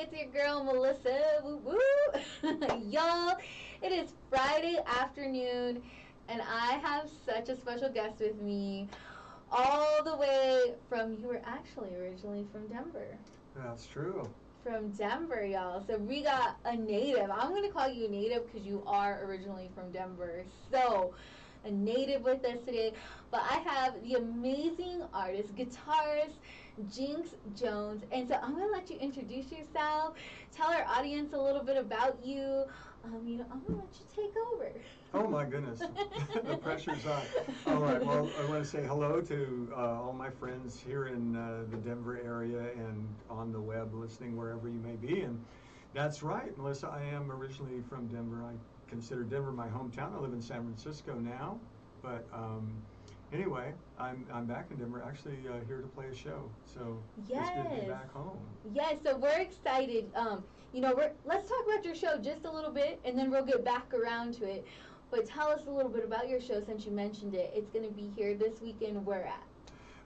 it's your girl Melissa. Woo woo. Y'all, it is Friday afternoon, and I have such a special guest with me, all the way from, you were actually originally from Denver. That's true. From Denver, y'all. So we got a native. I'm going to call you a native because you are originally from Denver. So, a native with us today. But I have the amazing artist, guitarist, Jinx Jones. And so I'm going to let you introduce yourself, tell our audience a little bit about you. I'm going to let you take over. Oh my goodness, the pressure's on. All right, well, I want to say hello to all my friends here in the Denver area and on the web, listening wherever you may be. And that's right, Melissa, I am originally from Denver. I consider Denver my hometown. I live in San Francisco now, but anyway, I'm back in Denver, actually here to play a show. So Yes. It's good to be back home. Yes, so we're excited. Let's talk about your show just a little bit, and then we'll get back around to it. But tell us a little bit about your show since you mentioned it. It's going to be here this weekend. Where at?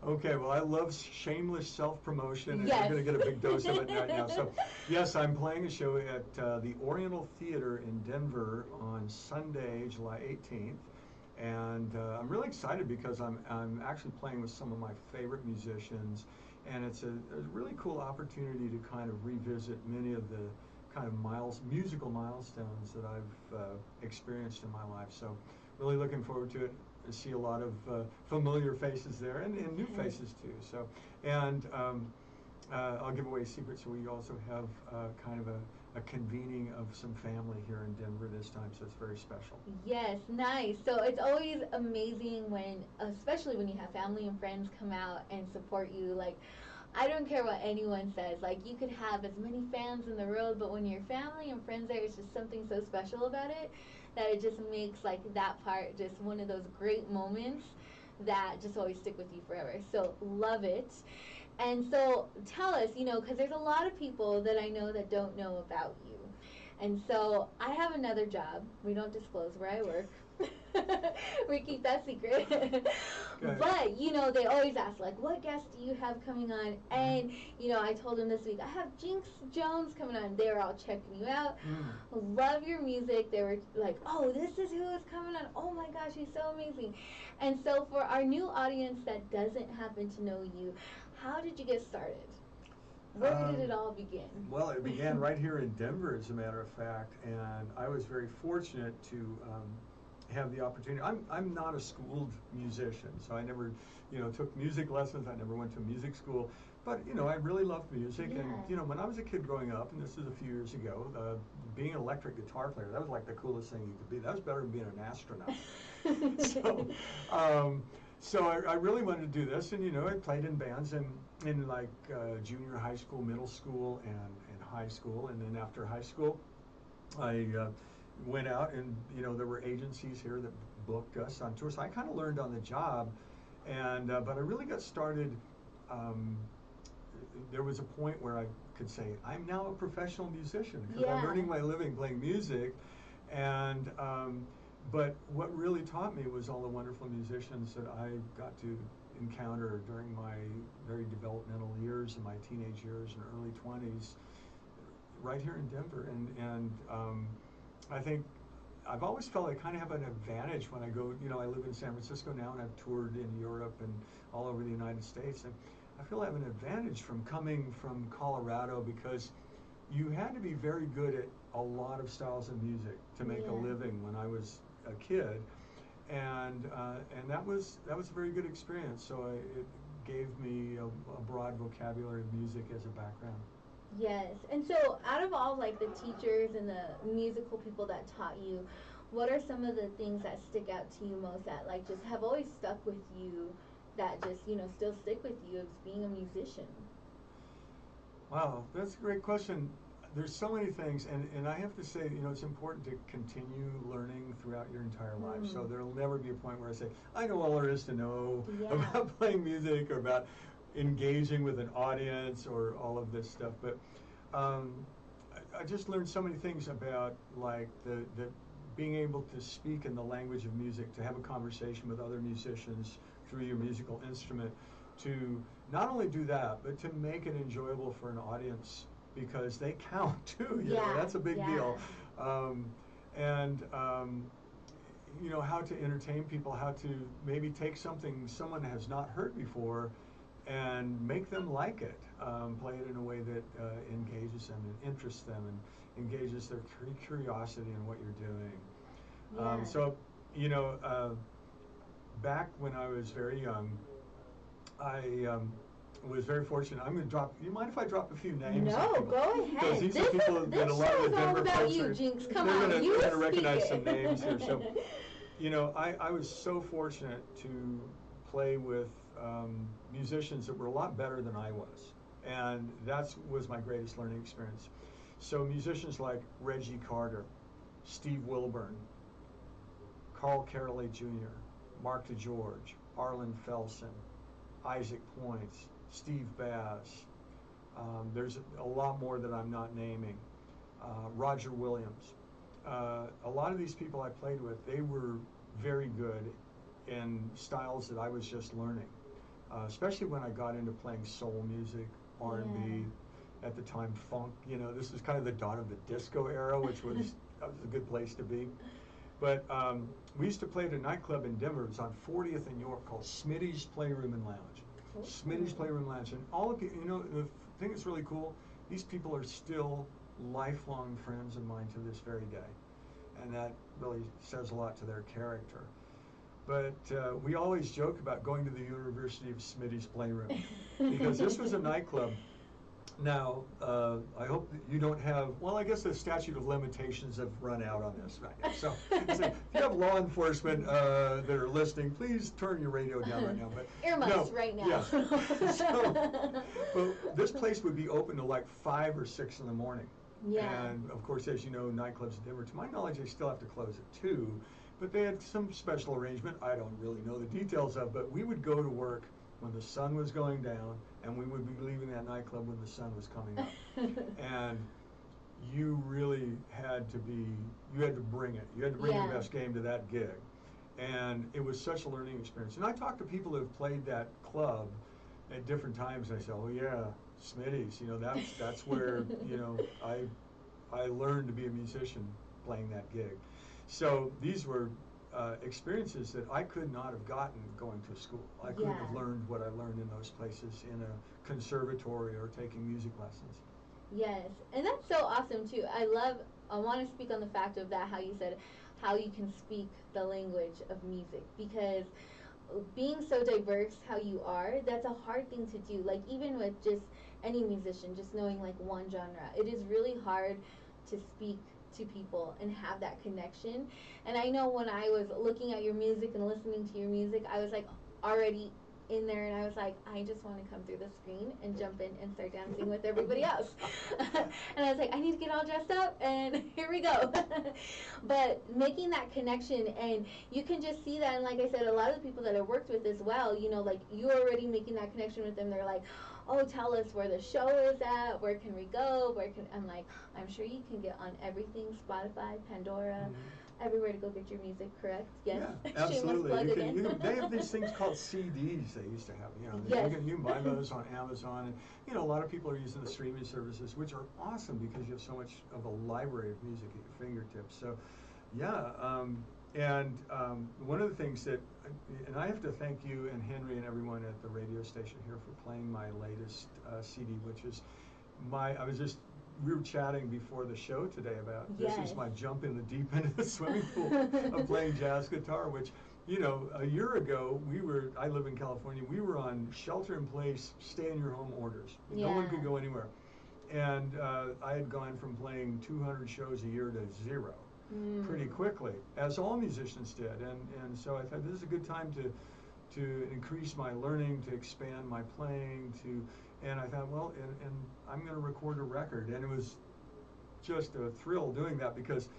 Okay, well, I love shameless self-promotion, and Yes. you're going to get a big dose of it right now. So, yes, I'm playing a show at the Oriental Theater in Denver on Sunday, July 18th. And I'm really excited because I'm actually playing with some of my favorite musicians, and it's a really cool opportunity to kind of revisit many of the kind of musical milestones that I've experienced in my life. So really looking forward to it. I see a lot of familiar faces there and new faces too. So, and I'll give away a secret. So we also have kind of a convening of some family here in Denver this time. So it's very special. Yes, nice. So it's always amazing when, especially when you have family and friends come out and support you. Like, I don't care what anyone says. Like, you could have as many fans in the world, but when your family and friends there, it's just something so special about it that it just makes like that part just one of those great moments that just always stick with you forever. So love it. And so tell us, because there's a lot of people that I know that don't know about you. And so I have another job. We don't disclose where I work. We keep that secret. Okay. But, they always ask, like, what guests do you have coming on? And, I told them this week, I have Jinx Jones coming on. They were all checking you out. Love your music. They were like, oh, this is who is coming on. Oh, my gosh, he's so amazing. And so for our new audience that doesn't happen to know you, how did you get started? Where did it all begin? Well, it began right here in Denver, as a matter of fact, and I was very fortunate to have the opportunity. I'm not a schooled musician, so I never, took music lessons. I never went to music school, but I really loved music. Yeah. And when I was a kid growing up, and this is a few years ago, being an electric guitar player, that was like the coolest thing you could be. That was better than being an astronaut. So I really wanted to do this, and I played in bands in like junior high school, middle school, and high school. And then after high school, I went out, and there were agencies here that booked us on tours. So I kind of learned on the job, and but I really got started. There was a point where I could say I'm now a professional musician because I'm earning my living playing music, and. But what really taught me was all the wonderful musicians that I got to encounter during my very developmental years and my teenage years and early 20s right here in Denver. And I think I've always felt I kind of have an advantage when I go, I live in San Francisco now, and I've toured in Europe and all over the United States. And I feel I have an advantage from coming from Colorado because you had to be very good at a lot of styles of music to make a living when I was a kid, and that was a very good experience. So it gave me a broad vocabulary of music as a background. Yes, and so out of all like the teachers and the musical people that taught you, what are some of the things that stick out to you most that like just have always stuck with you that just still stick with you as being a musician? Wow, that's a great question. There's so many things, and I have to say, it's important to continue learning throughout your entire life. So there'll never be a point where I say, I know all there is to know about playing music or about engaging with an audience or all of this stuff. But I just learned so many things about like the being able to speak in the language of music, to have a conversation with other musicians through your musical instrument, to not only do that, but to make it enjoyable for an audience because they count too. You know, that's a big deal. Um, and you know, how to entertain people, how to maybe take something someone has not heard before and make them like it. Play it in a way that engages them and interests them and engages their curiosity in what you're doing. So, you know, back when I was very young, I was very fortunate. I'm going to drop. You mind if I drop a few names? No, go ahead. Because these are people that a lot of the Denver folks are. Jinx. Come they're on, going to recognize it. some names here. So, you know, I was so fortunate to play with musicians that were a lot better than I was, and that was my greatest learning experience. So musicians like Reggie Carter, Steve Wilburn, Carl Carolay Jr., Mark DeGeorge, Arlen Felsen, Isaac Points, Steve Bass. There's a lot more that I'm not naming. Roger Williams. A lot of these people I played with, they were very good in styles that I was just learning. Especially when I got into playing soul music, R&B, at the time funk. You know, this was kind of the dawn of the disco era, which was that was a good place to be. But we used to play at a nightclub in Denver. It was on 40th and York called Smitty's Playroom and Lounge. Smitty's Playroom Lounge. And all of you know, the thing that's really cool, these people are still lifelong friends of mine to this very day. And that really says a lot to their character. But we always joke about going to the University of Smitty's Playroom because this was a nightclub. Now, I hope that you don't have, well, I guess the statute of limitations have run out on this right now. So if you have law enforcement that are listening, please turn your radio down right now. But earmuffs right now. Yes. But this place would be open to like 5 or 6 in the morning. Yeah. And of course, as you know, nightclubs in Denver, to my knowledge, they still have to close at 2. But they had some special arrangement I don't really know the details of, but we would go to work when the sun was going down, and we would be leaving that nightclub when the sun was coming up. And you really had to bring it. You had to bring your best game to that gig. And it was such a learning experience. And I talked to people who have played that club at different times, and I said, oh yeah, Smitty's, you know, that's where, you know, I learned to be a musician playing that gig. So these were experiences that I could not have gotten going to school. I couldn't have learned what I learned in those places in a conservatory or taking music lessons. Yes, and that's so awesome too. I want to speak on the fact of that, how you said how you can speak the language of music, because being so diverse how you are, that's a hard thing to do. Like even with just any musician, just knowing like one genre, it is really hard to speak to people and have that connection. And I know when I was looking at your music and listening to your music, I was like already in there, and I was like, I just want to come through the screen and jump in and start dancing with everybody else. And I was like, I need to get all dressed up, and here we go. But making that connection, and you can just see that, and like I said, a lot of the people that I worked with as well, you know, like you already making that connection with them, they're like, oh, tell us where the show is at, where can we go, I'm like, I'm sure you can get on everything, Spotify, Pandora, everywhere to go get your music, correct? Yes? Yeah, absolutely. They have these things called CDs they used to have. You know, you can buy those on Amazon. And, you know, a lot of people are using the streaming services, which are awesome because you have so much of a library of music at your fingertips. So, yeah, one of the things that, and I have to thank you and Henry and everyone at the radio station here for playing my latest CD, which is we were chatting before the show today about this is my jump in the deep end of the swimming pool of playing jazz guitar, which, you know, a year ago I live in California, we were on shelter-in-place, stay-in-your-home orders. No one could go anywhere. And I had gone from playing 200 shows a year to 0 pretty quickly, as all musicians did. And so I thought this is a good time to increase my learning, to expand my playing, and I thought, well, and I'm going to record a record. And it was just a thrill doing that because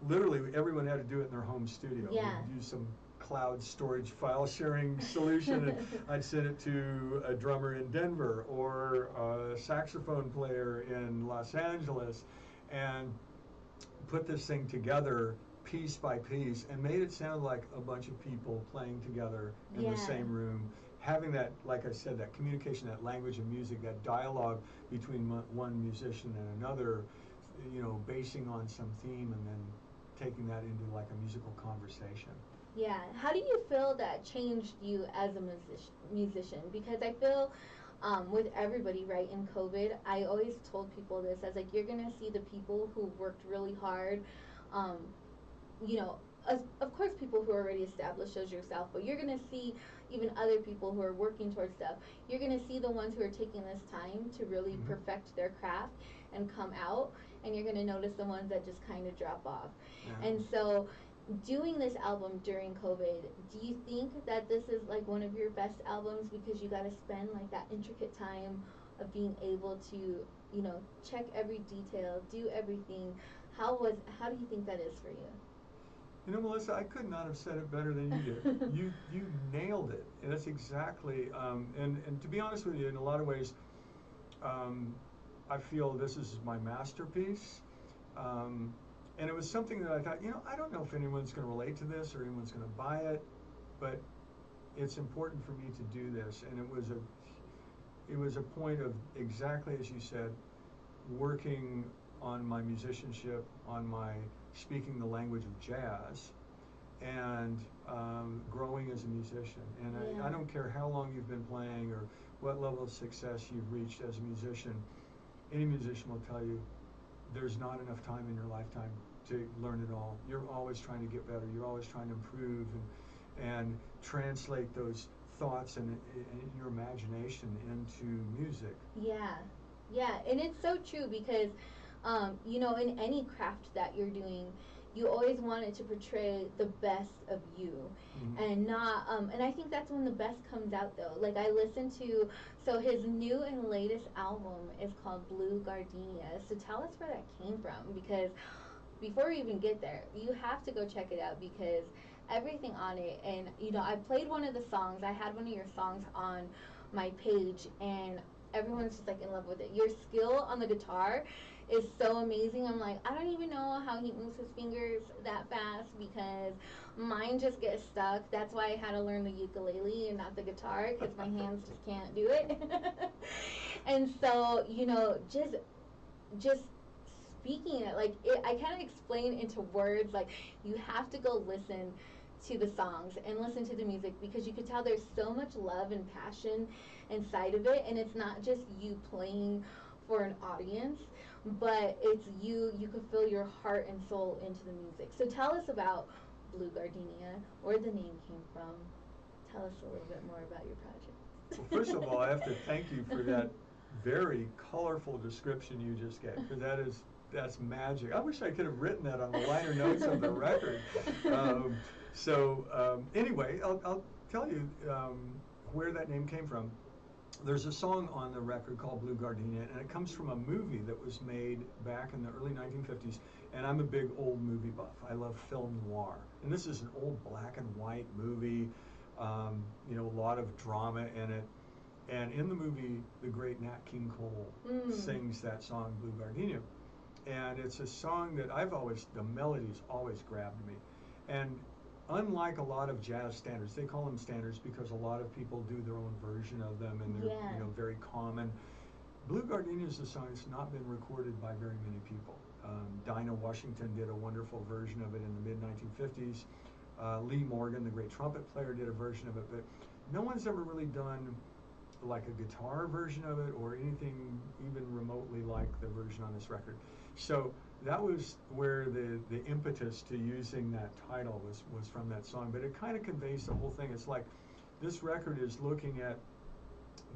literally everyone had to do it in their home studio. We'd use some cloud storage file sharing solution, and I'd send it to a drummer in Denver or a saxophone player in Los Angeles, and put this thing together piece by piece and made it sound like a bunch of people playing together in the same room, having that, like I said, that communication, that language of music, that dialogue between one musician and another, you know, basing on some theme and then taking that into like a musical conversation. Yeah. How do you feel that changed you as a musician? Because I feel with everybody, right, in COVID, I always told people this. I was like, you're going to see the people who worked really hard, um, you know, of course, people who are already established as yourself, but you're going to see even other people who are working towards stuff. You're going to see the ones who are taking this time to really Mm-hmm. perfect their craft and come out, and you're going to notice the ones that just kind of drop off. Yeah. And so, doing this album during COVID, do you think that this is like one of your best albums because you got to spend like that intricate time of being able to, you know, check every detail, do everything? How do you think that is for you? You know, Melissa, I could not have said it better than you did. You nailed it. And that's exactly, and to be honest with you, in a lot of ways, um, I feel this is my masterpiece. Um, and it was something that I thought, you know, I don't know if anyone's going to relate to this or anyone's going to buy it, but it's important for me to do this. And it was a point of, exactly as you said, working on my musicianship, on my speaking the language of jazz, and growing as a musician. And Yeah. I don't care how long you've been playing or what level of success you've reached as a musician. Any musician will tell you there's not enough time in your lifetime to learn it all. You're always trying to get better. You're always trying to improve and translate those thoughts and your imagination into music. Yeah, yeah, and it's so true because, you know, in any craft that you're doing, you always want it to portray the best of you, Mm-hmm. and not. And I think that's when the best comes out, though. Like I listened to, so his new and latest album is called Blue Gardenia. So tell us where that came from, because before we even get there, you have to go check it out because everything on it. And you know, I played one of the songs. I had one of your songs on my page, and everyone's just like in love with it. Your skill on the guitar is so amazing. I'm like, I don't even know how he moves his fingers that fast because mine just get stuck. That's why I had to learn the ukulele and not the guitar because my hands just can't do it. And so, you know, just speaking it, like it, I can't explain into words. Like you have to go listen to the songs and listen to the music because you could tell there's so much love and passion inside of it, and it's not just you playing for an audience, but it's you could feel your heart and soul into the music. So tell us about Blue Gardenia, where the name came from. Tell us a little bit more about your project. Well, first of all, I have to thank you for that very colorful description you just gave, because that's magic. I wish I could have written that on the liner notes of the record. Anyway, I'll tell you where that name came from. There's a song on the record called Blue Gardenia, and it comes from a movie that was made back in the early 1950s. And I'm a big old movie buff. I love film noir. And this is an old black and white movie, you know, a lot of drama in it. And in the movie, the great Nat King Cole sings that song, Blue Gardenia. And it's a song that the melody's always grabbed me. And unlike a lot of jazz standards, they call them standards because a lot of people do their own version of them and they're Yeah. you know, very common. Blue Gardenia is a song that's not been recorded by very many people. Dinah Washington did a wonderful version of it in the mid-1950s. Lee Morgan, the great trumpet player, did a version of it, but no one's ever really done like a guitar version of it or anything even remotely like the version on this record. So that was where the impetus to using that title was from that song, but it kind of conveys the whole thing. It's like this record is looking at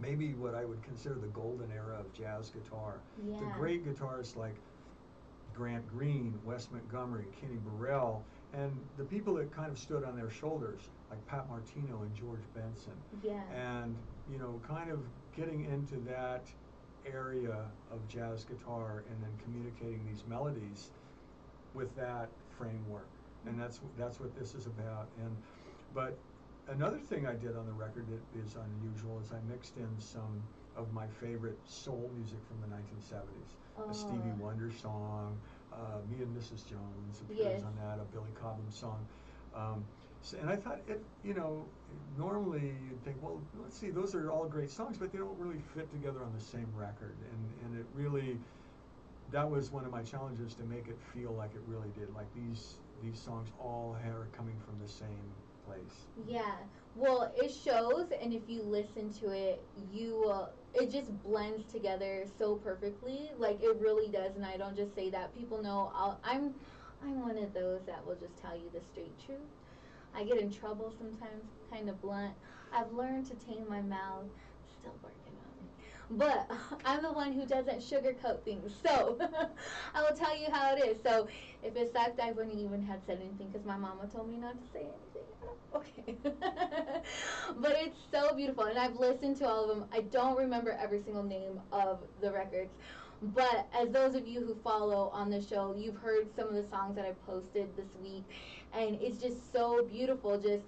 maybe what I would consider the golden era of jazz guitar. Yeah. The great guitarists like Grant Green, Wes Montgomery, Kenny Burrell, and the people that kind of stood on their shoulders, like Pat Martino and George Benson. Yeah. And, you know, kind of getting into that area of jazz guitar and then communicating these melodies with that framework. And that's what this is about. But another thing I did on the record that is unusual is I mixed in some of my favorite soul music from the 1970s. A Stevie Wonder song, Me and Mrs. Jones appears Yes. on that, a Billy Cobham song. And I thought normally you'd think, well, let's see, those are all great songs, but they don't really fit together on the same record. And it really, that was one of my challenges, to make it feel like it really did. Like these songs all are coming from the same place. Yeah. Well, it shows, and if you listen to it, it just blends together so perfectly. Like it really does, and I don't just say that. People know I'm one of those that will just tell you the straight truth. I get in trouble sometimes, kind of blunt. I've learned to tame my mouth. Still working on it. But I'm the one who doesn't sugarcoat things. So I will tell you how it is. So if it sucked, I wouldn't even have said anything because my mama told me not to say anything. Okay. But it's so beautiful. And I've listened to all of them. I don't remember every single name of the records. But as those of you who follow on the show, you've heard some of the songs that I posted this week. And it's just so beautiful. Just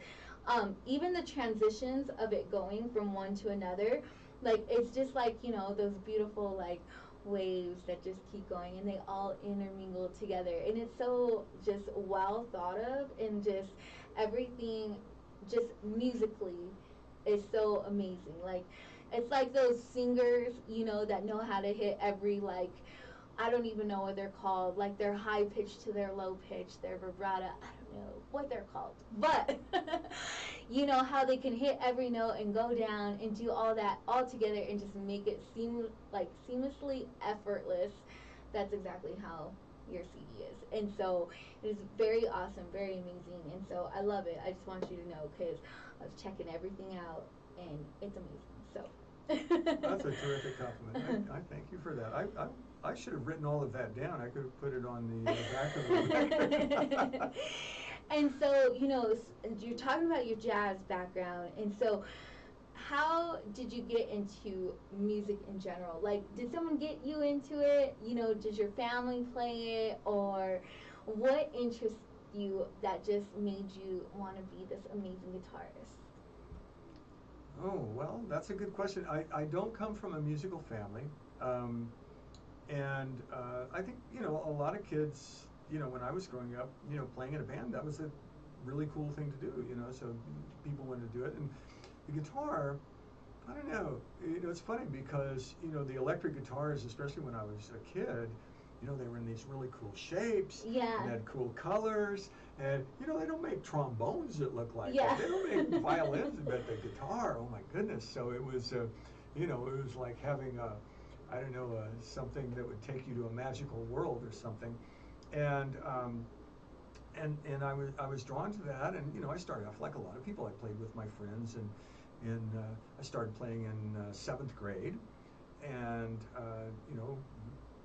even the transitions of it going from one to another, like it's just like those beautiful like waves that just keep going, and they all intermingle together, and it's so just well thought of, and just everything just musically is so amazing. Like it's like those singers that know how to hit every, like, I don't even know what they're called, like their high pitch to their low pitch, their vibrato, I don't know what they're called, but how they can hit every note and go down and do all that all together and just make it seamlessly effortless. That's exactly how your CD is, and so it is very awesome, very amazing, and so I love it. I just want you to know, because I was checking everything out and it's amazing. So That's a terrific compliment. I thank you for that. I should have written all of that down. I could have put it on the back of the record. And so, you're talking about your jazz background, and so how did you get into music in general? Like, did someone get you into it? Did your family play it? Or what interests you that just made you want to be this amazing guitarist? Oh, well, that's a good question. I don't come from a musical family. And I think, a lot of kids, when I was growing up, playing in a band, that was a really cool thing to do, so people wanted to do it. And the guitar, I don't know, it's funny because, the electric guitars, especially when I was a kid, they were in these really cool shapes. Yeah. And had cool colors. And, they don't make trombones that look like Yeah. that. They don't make violins, but the guitar, oh my goodness. So it was, it was like having something that would take you to a magical world or something. And I was drawn to that, and I started off like a lot of people. I played with my friends, and I started playing in 7th grade, and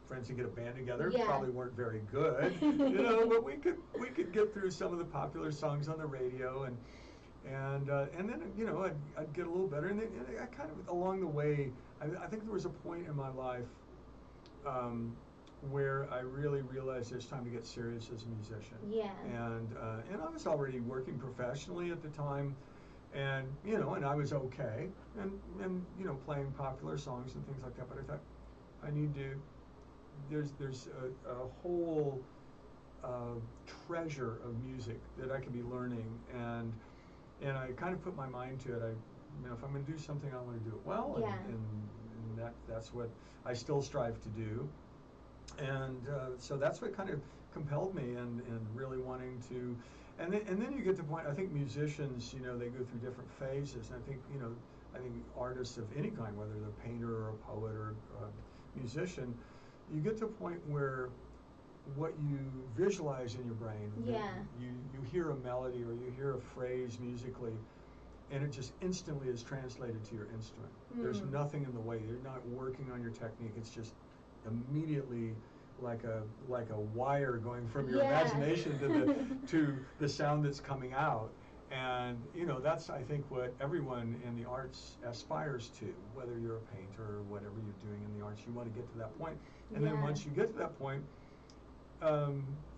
friends who get a band together probably weren't very good, but we could get through some of the popular songs on the radio, and then I'd get a little better, and then I kind of along the way, I think there was a point in my life where I really realized it's time to get serious as a musician. Yeah. And I was already working professionally at the time, and and I was okay, and playing popular songs and things like that. But I thought I need to. There's a whole treasure of music that I could be learning, and I kind of put my mind to it. If I'm going to do something, I want to do it well, and that's what I still strive to do. And so that's what kind of compelled me, and really wanting to, and then you get to the point. I think musicians, they go through different phases. And I think artists of any kind, whether they're a painter or a poet or a musician, you get to a point where what you visualize in your brain, you hear a melody or you hear a phrase musically, and it just instantly is translated to your instrument. There's nothing in the way. You're not working on your technique. It's just immediately like a wire going from your imagination to the sound that's coming out. And that's, I think, what everyone in the arts aspires to. Whether you're a painter or whatever you're doing in the arts, you want to get to that point. And then once you get to that point,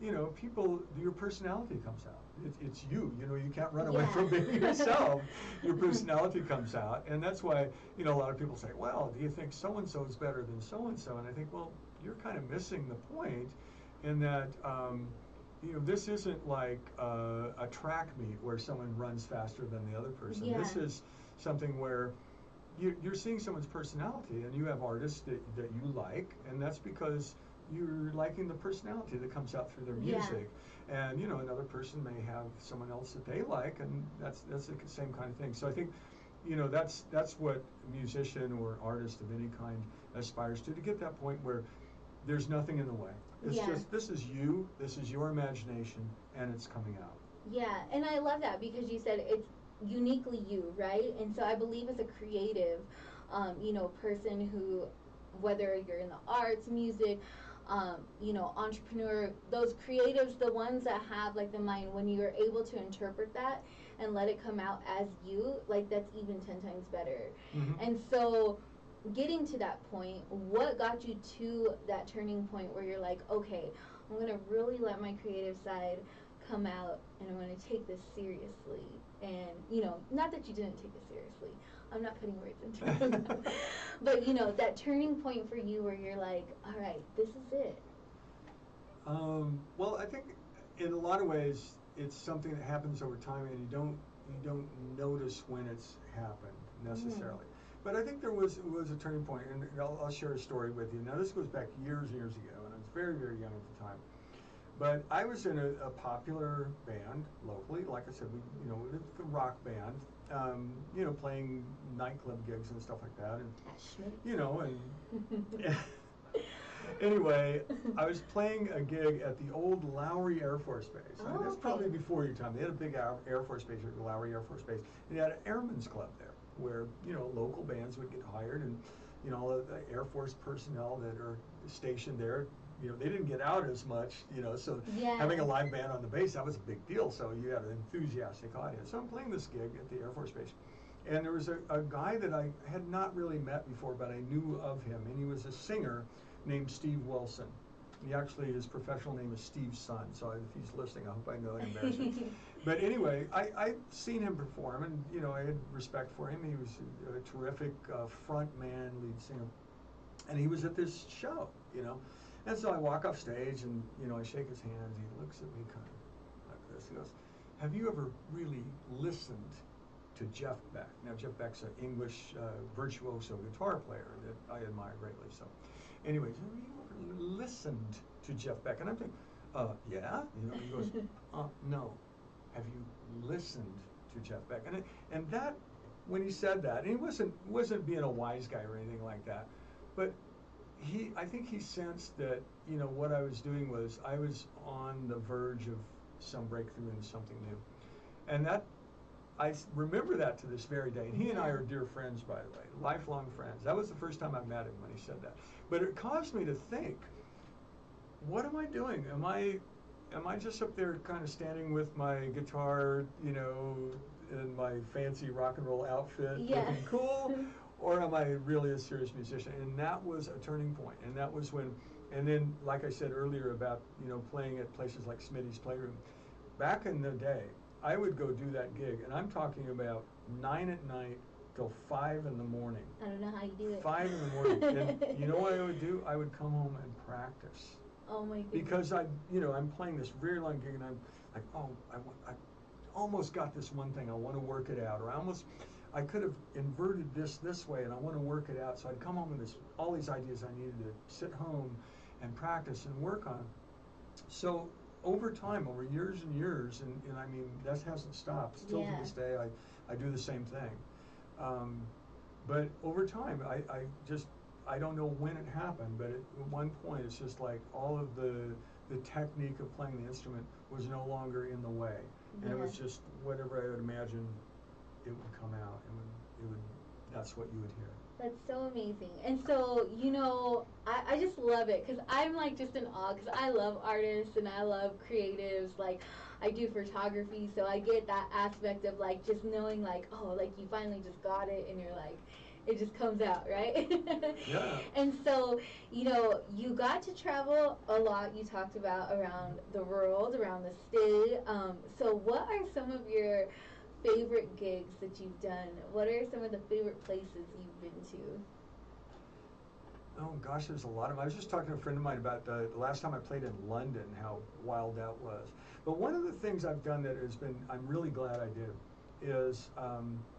your personality comes out. It's you. You can't run away from being yourself. Your personality comes out, and that's why a lot of people say, "Well, do you think so and so is better than so and so?" And I think, well, you're kind of missing the point, in that this isn't like a track meet where someone runs faster than the other person. Yeah. This is something where you're seeing someone's personality, and you have artists that you like, and that's because you're liking the personality that comes out through their music. Yeah. And another person may have someone else that they like, and that's the same kind of thing. So I think that's what a musician or artist of any kind aspires to get that point where there's nothing in the way. It's just, this is you, this is your imagination, and it's coming out. Yeah, and I love that because you said it's uniquely you, right? And so I believe as a creative, person who, whether you're in the arts, music, entrepreneur, those creatives, the ones that have like the mind, when you're able to interpret that and let it come out as you, like that's even 10 times better. Mm-hmm. And so getting to that point, what got you to that turning point where you're like, okay, I'm going to really let my creative side come out and I'm going to take this seriously? And, not that you didn't take it seriously. I'm not putting words into your mouth. But, that turning point for you where you're like, all right, this is it. Well, I think in a lot of ways it's something that happens over time, and you don't notice when it's happened necessarily. But I think there was a turning point, and I'll share a story with you. Now, this goes back years and years ago, and I was very, very young at the time. But I was in a popular band locally. Like I said, it's a rock band, playing nightclub gigs and stuff like that. And, anyway, I was playing a gig at the old Lowry Air Force Base. Oh, I mean, that's okay. probably before your time. They had a big Air Force Base at the Lowry Air Force Base. And they had an airmen's club there where, local bands would get hired, and, all of the Air Force personnel that are stationed there, they didn't get out as much, so having a live band on the base, that was a big deal. So you had an enthusiastic audience. So I'm playing this gig at the Air Force Base. And there was a guy that I had not really met before, but I knew of him. And he was a singer named Steve Wilson. His professional name is Steve's son. So if he's listening, I hope I know and embarrass him. But anyway, I'd seen him perform, and, I had respect for him. He was a terrific front man, lead singer. And he was at this show, And so I walk off stage, and, I shake his hand. He looks at me kind of like this. He goes, "Have you ever really listened to Jeff Beck?" Now, Jeff Beck's an English virtuoso guitar player that I admire greatly. So anyways, "Have you ever listened to Jeff Beck?" And I'm thinking, yeah. He goes, "No. Have you listened to Jeff Beck?" And that, when he said that, and he wasn't being a wise guy or anything like that, but I think he sensed that, what I was doing was I was on the verge of some breakthrough into something new. And I remember that to this very day. And he and I are dear friends, by the way, lifelong friends. That was the first time I met him when he said that. But it caused me to think, what am I doing? Am I just up there kind of standing with my guitar, in my fancy rock and roll outfit, looking cool? Or am I really a serious musician? And that was a turning point. And that was when, and then, like I said earlier about, playing at places like Smitty's Playroom. Back in the day, I would go do that gig, and I'm talking about 9 at night till 5 in the morning. I don't know how you do it. 5 in the morning. And you know what I would do? I would come home and practice. Oh my goodness. Because I'm playing this very long gig, and I'm like, I almost got this one thing. I want to work it out. Or I could have inverted this way, and I want to work it out. So I'd come home with all these ideas I needed to sit home and practice and work on. So over time, over years and years, and I mean, that hasn't stopped. Still to this day, I do the same thing. But over time, I don't know when it happened, but at one point, it's just like all of the technique of playing the instrument was no longer in the way. And it was just whatever I would imagine, it would come out, and that's what you would hear. That's so amazing. And so, I just love it because I'm like just in awe because I love artists and I love creatives. Like, I do photography, so I get that aspect of like just knowing like, oh, like you finally just got it and you're like, it just comes out, right? Yeah. And so, you got to travel a lot. You talked about around the world, around the state. So what are some of your favorite gigs that you've done? What are some of the favorite places you've been to? Oh gosh, there's a lot of them. I was just talking to a friend of mine about the last time I played in London, how wild that was. But one of the things I've done that has been, I'm really glad I did, is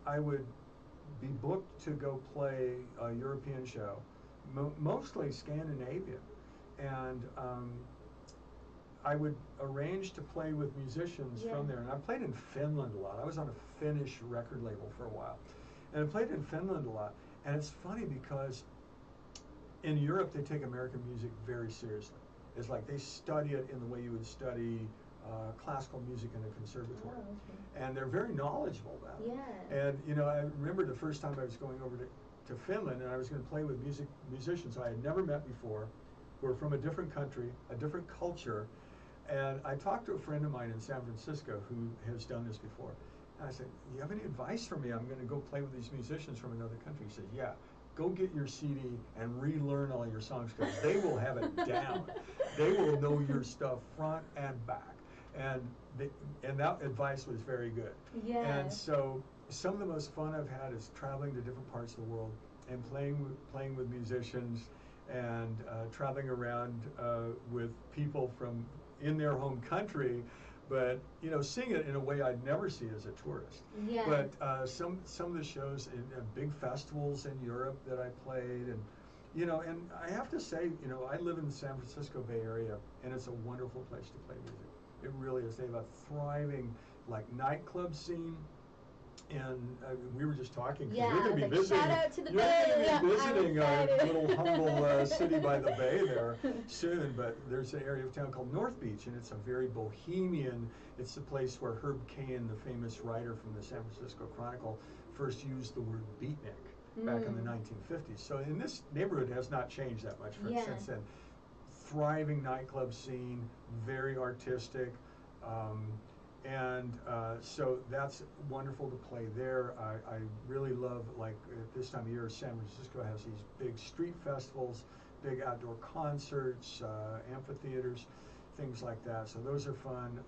I would be booked to go play a European show, mostly Scandinavian, and I would arrange to play with musicians from there. And I played in Finland a lot. I was on a Finnish record label for a while, and I played in Finland a lot. And it's funny because in Europe, they take American music very seriously. It's like they study it in the way you would study classical music in a conservatory. Oh, okay. And they're very knowledgeable about it. Yeah. And, you know, I remember the first time I was going over to Finland, and I was going to play with musicians I had never met before, who were from a different country, a different culture. And I talked to a friend of mine in San Francisco who has done this before. And I said, "You have any advice for me? I'm going to go play with these musicians from another country." He said, "Yeah. Go get your CD and relearn all your songs, because they will have it down. They will know your stuff front and back." And that advice was very good. Yeah. And so some of the most fun I've had is traveling to different parts of the world and playing with musicians and traveling around with people from in their home country. But, you know, seeing it in a way I'd never see as a tourist. Yeah. But some of the shows in big festivals in Europe that I played, and, you know, and I have to say, you know, I live in the San Francisco Bay Area, and it's a wonderful place to play music. It really is. They have a thriving, like, nightclub scene. And we were just talking, because you're going to be visiting. Shout out to the you're Bay. going to be visiting our excited. little humble city by the bay there soon. But there's an area of town called North Beach, and it's a very bohemian. It's the place where Herb Caen, the famous writer from the San Francisco Chronicle, first used the word beatnik back in the 1950s. So in this neighborhood has not changed that much since then. Thriving nightclub scene, very artistic. And so that's wonderful to play there. I really love, like, at this time of year, San Francisco has these big street festivals, big outdoor concerts, amphitheaters, things like that. So those are fun.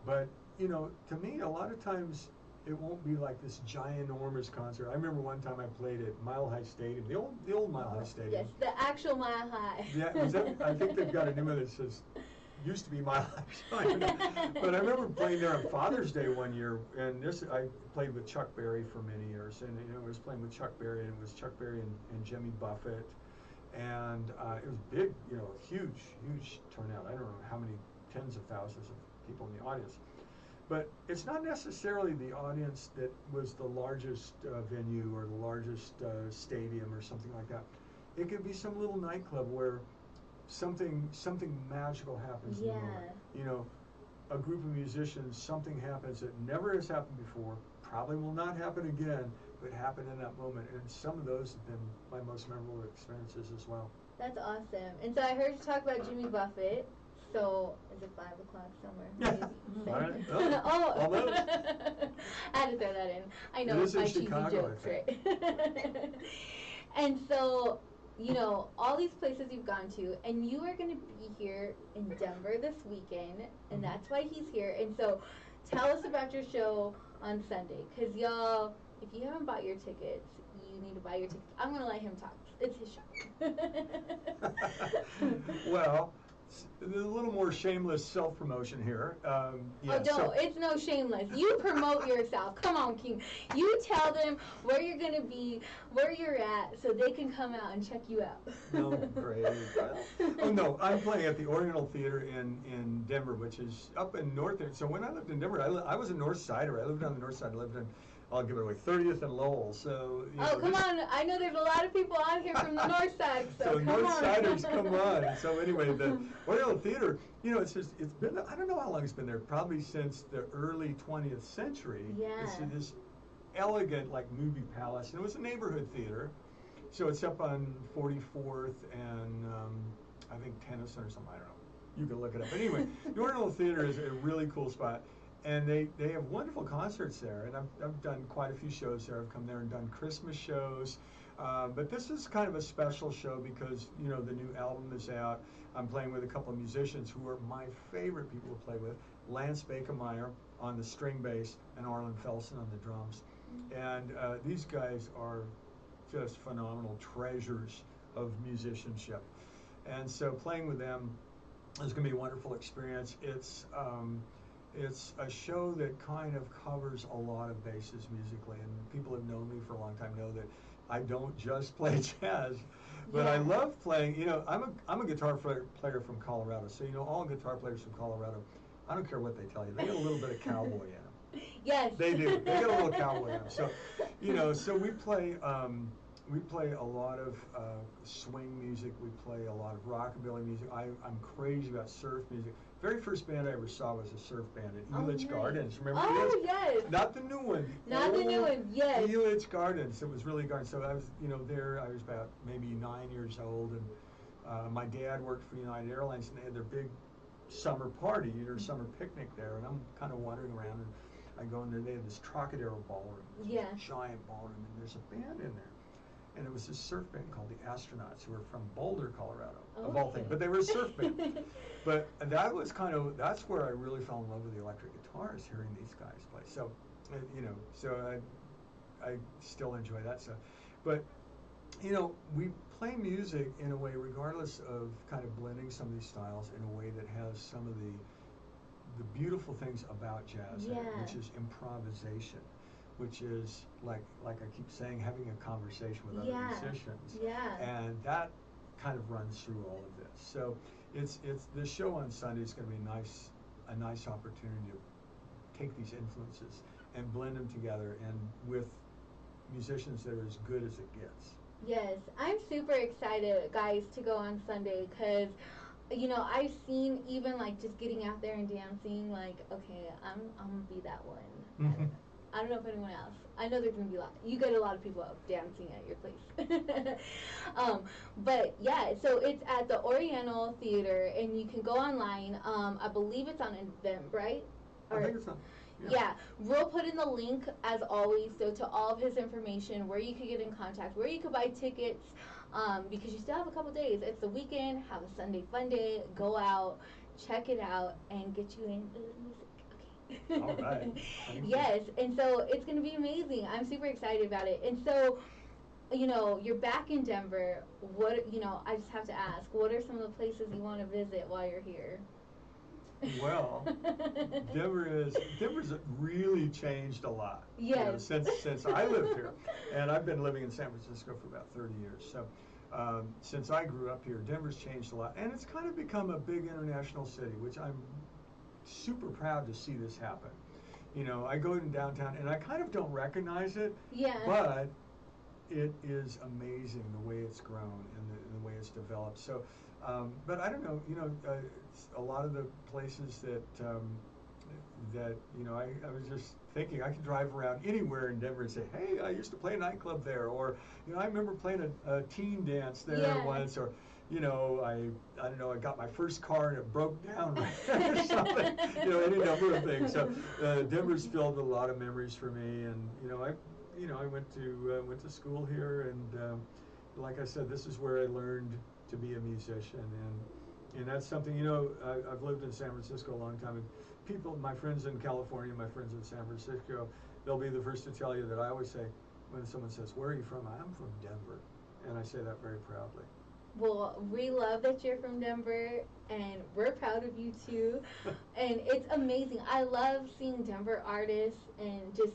But, you know, to me, a lot of times it won't be like this ginormous concert. I remember one time I played at Mile High Stadium, the old Mile High Stadium. Yes, the actual Mile High. Yeah, I think they've got a new one that says, used to be Mile High. But I remember playing there on Father's Day one year, and I played with Chuck Berry for many years, and, you know, I was playing with Chuck Berry, and it was Chuck Berry and Jimmy Buffett, and it was big, you know, huge turnout. I don't know how many tens of thousands of people in the audience. But it's not necessarily the audience that was the largest venue or the largest stadium or something like that. It could be some little nightclub where something magical happens in the moment. You know, a group of musicians, something happens that never has happened before, probably will not happen again, but happened in that moment. And some of those have been my most memorable experiences as well. That's awesome. And so I heard you talk about Jimmy Buffett. So is it 5 o'clock somewhere? Yeah. Oh, almost. I had to throw that in. I know it's my cheesy jokes, right? And so, you know, all these places you've gone to, and you are going to be here in Denver this weekend, and that's why he's here. And so tell us about your show on Sunday, because y'all, if you haven't bought your tickets, you need to buy your tickets. I'm going to let him talk. It's his show. Well, there's a little more shameless self-promotion here. It's no shameless. You promote yourself. Come on, King. You tell them where you're going to be, where you're at, so they can come out and check you out. Oh, great. Oh, no, I'm playing at the Oriental Theater in Denver, which is up in north. So when I lived in Denver, I was a North Sider. I lived on the north side. I lived in, I'll give it away, 30th and Lowell. So, you know, come on. I know there's a lot of people on here from the north side. So North Siders, come on. So anyway, the Oriental Theater, you know, it's been, I don't know how long it's been there, probably since the early 20th century. Yeah. It's this elegant, like, movie palace. And it was a neighborhood theater. So it's up on 44th and I think Tennyson or something, I don't know. You can look it up. But anyway, the Oriental Theater is a really cool spot. And they have wonderful concerts there, and I've done quite a few shows there. I've come there and done Christmas shows, but this is kind of a special show because, you know, the new album is out. I'm playing with a couple of musicians who are my favorite people to play with, Lance Bakemeyer on the string bass and Arlen Felsen on the drums. And these guys are just phenomenal treasures of musicianship. And so playing with them is going to be a wonderful experience. It's a show that kind of covers a lot of bases musically, and people have known me for a long time know that I don't just play jazz, but I love playing. You know, I'm a guitar player from Colorado, so you know all guitar players from Colorado. I don't care what they tell you; they got a little bit of cowboy in them. Yes, they do. They got a little cowboy in them. So, you know, so we play. We play a lot of swing music. We play a lot of rockabilly music. I'm crazy about surf music. Very first band I ever saw was a surf band at Elitch Gardens. Remember this? Oh, yes. Not the new one. Not the new one, yes. Elitch Gardens. It was really gardens. So I was, you know, there. I was about maybe 9 years old, and my dad worked for United Airlines, and they had their big summer party, their summer picnic there. And I'm kind of wandering around, and I go in there. They had this Trocadero ballroom, this giant ballroom, and there's a band in there. And it was this surf band called the Astronauts, who were from Boulder, Colorado, of all things. But they were a surf band. But that was that's where I really fell in love with the electric guitars, hearing these guys play. So, you know, so I still enjoy that stuff. But, you know, we play music in a way, regardless of kind of blending some of these styles in a way that has some of the beautiful things about jazz, in it, which is improvisation. Which is like I keep saying, having a conversation with other musicians. And that kind of runs through all of this. So it's the show on Sunday is going to be a nice opportunity to take these influences and blend them together, and with musicians that are as good as it gets. Yes, I'm super excited, guys, to go on Sunday, because you know, I've seen even like just getting out there and dancing, like, okay, I'm gonna be that one. I don't know if anyone else. I know there's gonna be you get a lot of people out dancing at your place. But yeah, so it's at the Oriental Theater, and you can go online. I believe it's on Eventbrite. I think it's on. Yeah, we'll put in the link as always. So to all of his information, where you could get in contact, where you could buy tickets, because you still have a couple days. It's the weekend. Have a Sunday fun day. Go out, check it out, and get you in the music. All right. Yes, and so it's going to be amazing. I'm super excited about it. And so, you know, you're back in Denver. I just have to ask, what are some of the places you want to visit while you're here? Well, Denver's really changed a lot. Yes. You know, since I lived here, and I've been living in San Francisco for about 30 years. So since I grew up here, Denver's changed a lot, and it's kind of become a big international city, which I'm super proud to see this happen. You know, I go in downtown and I kind of don't recognize it, but it is amazing the way it's grown and the way it's developed. So, but I don't know, you know, a lot of the places that you know, I was just thinking I could drive around anywhere in Denver and say, hey, I used to play a nightclub there, or, you know, I remember playing a teen dance there once, or, you know, I don't know, I got my first car and it broke down or something, you know, any number of things. So Denver's filled with a lot of memories for me, and I went to school here, and like I said, this is where I learned to be a musician, and that's something, you know, I've lived in San Francisco a long time, and people, my friends in California, my friends in San Francisco, they'll be the first to tell you that I always say, when someone says, where are you from? I'm from Denver, and I say that very proudly. Well, we love that you're from Denver, and we're proud of you too. And it's amazing. I love seeing Denver artists and just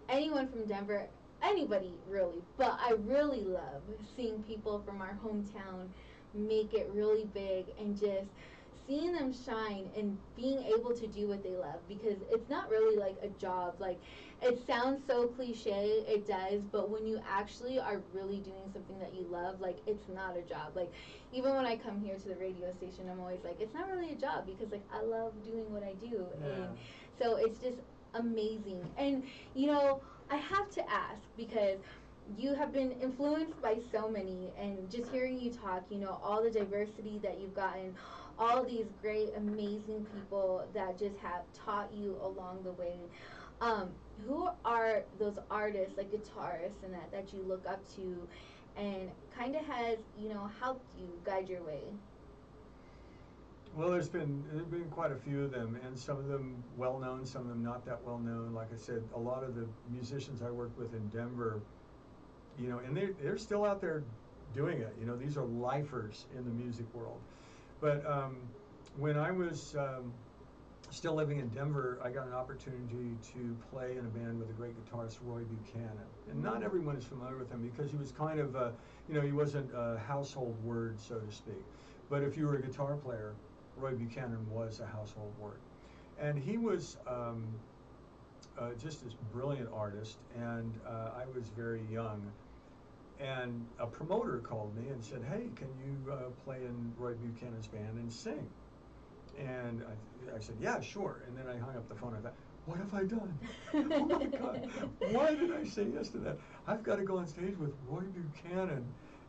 anyone from Denver, anybody really. But I really love seeing people from our hometown make it really big, and just seeing them shine and being able to do what they love, because it's not really like a job. Like, it sounds so cliche, it does, but when you actually are really doing something that you love, like, it's not a job. Like, even when I come here to the radio station, I'm always like, it's not really a job, because like I love doing what I do. And so it's just amazing. And you know, I have to ask, because you have been influenced by so many, and just hearing you talk, you know, all the diversity that you've gotten, all these great, amazing people that just have taught you along the way. Who are those artists, like guitarists and that you look up to, and kind of has, you know, helped you guide your way? Well, there's been quite a few of them, and some of them well known, some of them not that well known. Like I said, a lot of the musicians I worked with in Denver, you know, and they're still out there doing it. You know, these are lifers in the music world. But when I was still living in Denver, I got an opportunity to play in a band with a great guitarist, Roy Buchanan. And not everyone is familiar with him because he was kind of, you know, he wasn't a household word, so to speak. But if you were a guitar player, Roy Buchanan was a household word. And he was just this brilliant artist, and I was very young. And a promoter called me and said, "Hey, can you play in Roy Buchanan's band and sing?" And I said, "Yeah, sure." And then I hung up the phone. I thought, what have I done? Oh my God, why did I say yes to that? I've got to go on stage with Roy Buchanan.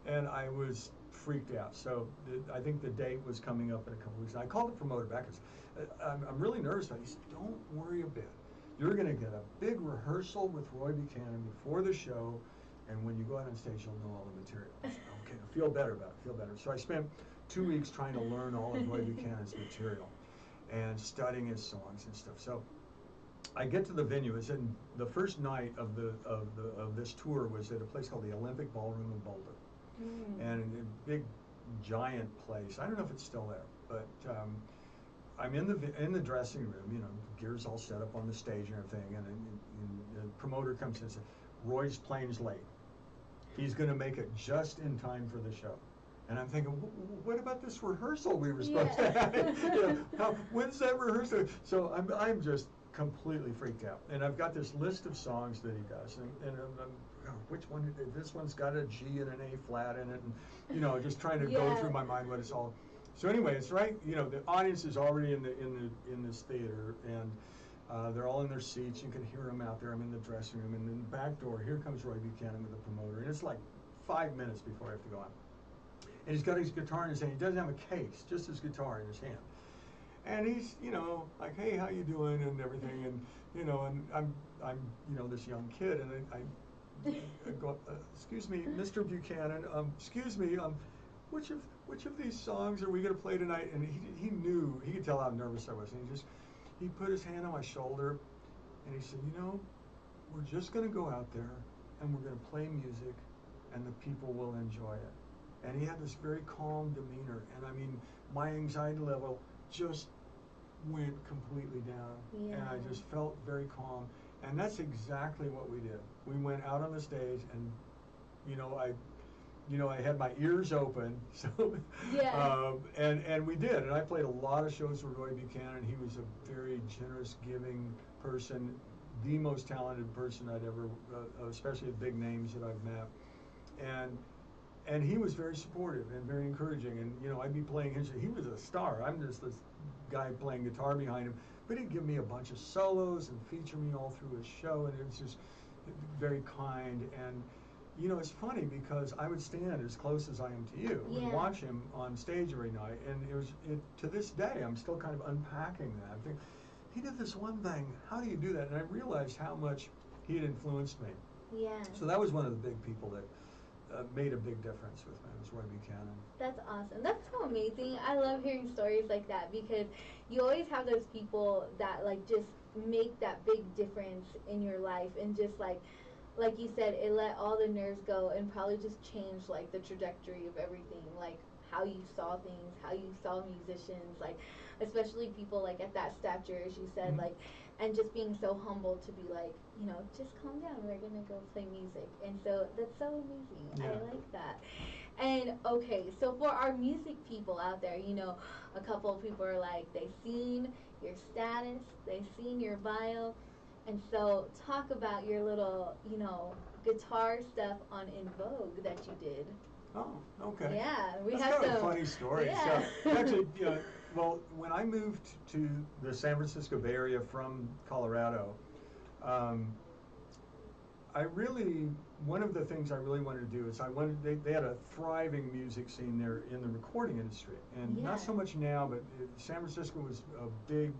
And I was freaked out. So I think the date was coming up in a couple weeks. And I called the promoter back and said, I'm really nervous about it. He said, "Don't worry a bit. You're going to get a big rehearsal with Roy Buchanan before the show. And when you go out on stage, you'll know all the material." I said, "Okay, I feel better about it, feel better." So I spent 2 weeks trying to learn all of Roy Buchanan's material and studying his songs and stuff. So I get to the venue. It's in the first night of this tour was at a place called the Olympic Ballroom in Boulder, and a big giant place. I don't know if it's still there, but I'm in the dressing room. You know, gear's all set up on the stage and everything, and the promoter comes in and says, "Roy's plane's late. He's going to make it just in time for the show." And I'm thinking, what about this rehearsal we were supposed to have? You know, when's that rehearsal? So I'm just completely freaked out. And I've got this list of songs that he does, and which one? This one's got a G and an A flat in it, and you know, just trying to go through my mind what it's all. So anyway, it's right. You know, the audience is already in this theater, and they're all in their seats. You can hear them out there. I'm in the dressing room, and in the back door, here comes Roy Buchanan with the promoter, and it's like 5 minutes before I have to go on. And he's got his guitar in his hand. He doesn't have a case, just his guitar in his hand. And he's, you know, like, "Hey, how you doing?" and everything. And you know, and I'm, you know, this young kid, and I go, "Excuse me, Mr. Buchanan. Excuse me. Which of these songs are we going to play tonight?" And he knew, he could tell how nervous I was. And he put his hand on my shoulder, and he said, "You know, we're just going to go out there, and we're going to play music, and the people will enjoy it." And he had this very calm demeanor, and I mean, my anxiety level just went completely down, and I just felt very calm. And that's exactly what we did. We went out on the stage, and you know, I had my ears open, so and we did. And I played a lot of shows with Roy Buchanan. He was a very generous, giving person, the most talented person I'd ever, especially with big names that I've met, and he was very supportive and very encouraging. And you know, I'd be playing his. He was a star. I'm just this guy playing guitar behind him, but he'd give me a bunch of solos and feature me all through his show, and it was just very kind. And you know, it's funny because I would stand as close as I am to you and watch him on stage every night, and to this day I'm still kind of unpacking that. I think he did this one thing. How do you do that? And I realized how much he had influenced me. Yeah. So that was one of the big people that made a big difference with me. It was Roy Buchanan. That's awesome. That's so amazing. I love hearing stories like that because you always have those people that like just make that big difference in your life, and just like you said, it let all the nerves go and probably just changed like the trajectory of everything, like how you saw things, how you saw musicians, like especially people like at that stature, as you said, like, and just being so humble to be like, you know, just calm down, we're gonna go play music. And so that's so amazing. I like that. And okay, so for our music people out there, you know, a couple of people are like, they've seen your status, they've seen your bio, and so talk about your little, you know, guitar stuff on In Vogue that you did. Oh, okay. Yeah, That's kind of a funny story. Yeah. So actually, you know, well, when I moved to the San Francisco Bay Area from Colorado, I really, one of the things I really wanted to do is they had a thriving music scene there in the recording industry. And not so much now, but San Francisco was a big